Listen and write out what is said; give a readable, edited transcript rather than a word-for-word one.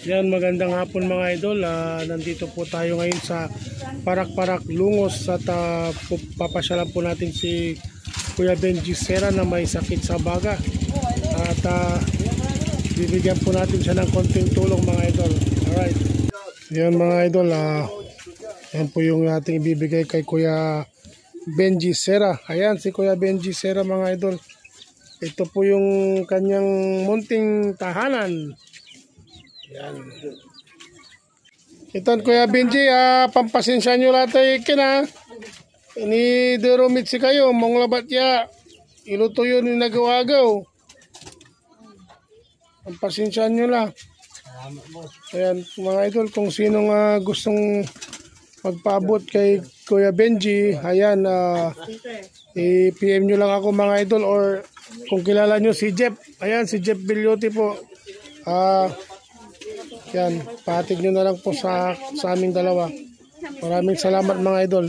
Yan, magandang hapon mga idol. Nandito po tayo ngayon sa Parak-Parak Lungos at papasyalan po natin si Kuya Benji Sera na may sakit sa baga. At bibigyan po natin siya ng konting tulong mga idol. Alright. Yan mga idol. Yan po yung ating ibibigay kay Kuya Benji Sera. Ayan si Kuya Benji Sera mga idol. Ito po yung kanyang munting tahanan. Yan. Ito Kuya Benji, pampasensya nyo lahat ay kina. Ini deromit si kayo, mong labat ya. Iluto yun yung nagawagaw. Pampasensya nyo lang. Ayan mga idol, kung sinong gustong magpaabot kay Kuya Benji, ayan, i-PM nyo lang ako mga idol, or kung kilala nyo si Jeff, ayan si Jeff Bilyote po. Yan, patig nyo na lang po sa aming dalawa. Maraming salamat mga idol.